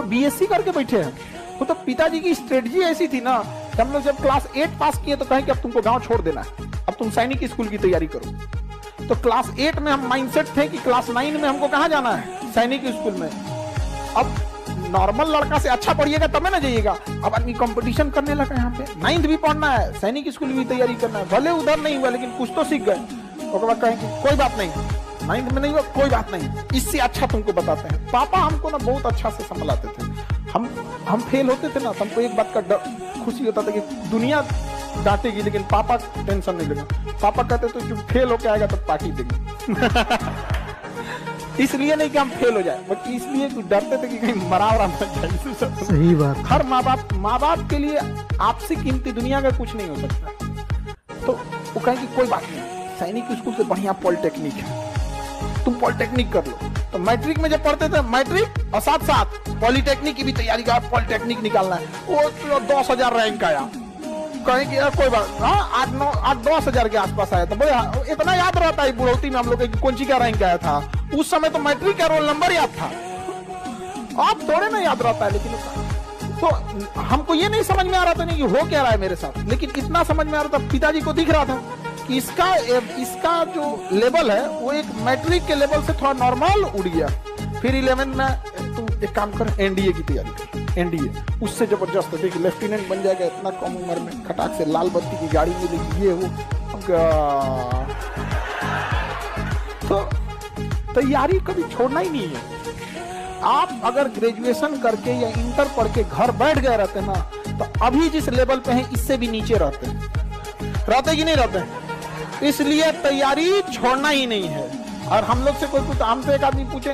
BSc करके बैठे हैं। तो पिताजी की स्ट्रेटजी ऐसी थी ना कि हम लोग जब क्लास 8 पास किए तो कहें कि अब तुमको गांव छोड़ देना है, अब तुम सैनिक स्कूल की तैयारी करो। तो क्लास 8 में हम माइंडसेट थे कि क्लास 9 में हमको कहाँ जाना है, सैनिक स्कूल में। अब नॉर्मल लड़का से अच्छा पढ़िएगा तब ना जाइएगा। अब आदमी कंपटीशन करने लगा, यहाँ पे 9th भी पढ़ना है, सैनिक स्कूल भी तैयारी करना है, भले उधर नहीं हुआ लेकिन कुछ तो सीख गए। उसके बाद कहें कि कोई बात नहीं, 9th में नहीं हुआ कोई बात नहीं, इससे अच्छा तुमको बताते हैं। पापा हमको ना बहुत अच्छा से संभलाते थे। हम फेल होते थे ना तो हमको एक बात का डर खुशी होता था कि दुनिया डांटेगी लेकिन पापा टेंशन नहीं लेगा। पापा कहते तो जो फेल होके आएगा तो पार्टी देंगे। इसलिए नहीं कि हम फेल हो जाए, बल्कि इसलिए कि डरते थे कि कहीं मरा मत जाए। सही बात। हर माँ बाप के लिए आपसे कीमती दुनिया का कुछ नहीं हो सकता। तो वो कहें कि कोई बात नहीं, सैनिक स्कूल से बढ़िया पॉलिटेक्निक है, तुम पॉलिटेक्निक कर लो। तो मैट्रिक में जब पढ़ते थे, मैट्रिक और साथ साथ पॉलिटेक्निक की भी तैयारी कर, पॉलिटेक्निक निकालना है। वो 10,000 रैंक आया, कहें कि कोई बात, हाँ 8-10,000 के आसपास आया था। इतना याद रहता है बुढ़ौती में हम लोग कौन सी का रैंक आया था। उस समय तो मैट्रिक का रोल नंबर याद था, आप थोड़े ना याद रहता है। लेकिन तो हमको ये नहीं समझ में आ रहा था नहीं कि हो क्या रहा है मेरे साथ, लेकिन इतना समझ में आ रहा था, पिताजी को दिख रहा था कि इसका जो लेवल है वो एक मैट्रिक के लेवल से थोड़ा नॉर्मल उड़ गया। फिर 11th में तुम एक काम कर, एनडीए की तैयारी कर, एनडीए उससे जबरदस्त है, देखिए लेफ्टिनेंट बन जाएगा इतना कम उम्र में, खटाक से लाल बत्ती की गाड़ी मिलेगी, ये वो। तो तैयारी कभी छोड़ना ही नहीं है। आप अगर ग्रेजुएशन करके या इंटर पढ़ के घर बैठ गए रहते ना तो अभी जिस लेवल पे हैं इससे भी नीचे रहते कि नहीं रहते। इसलिए तैयारी छोड़ना ही नहीं है। और हम लोग से कोई कुछ, हमसे एक आदमी पूछे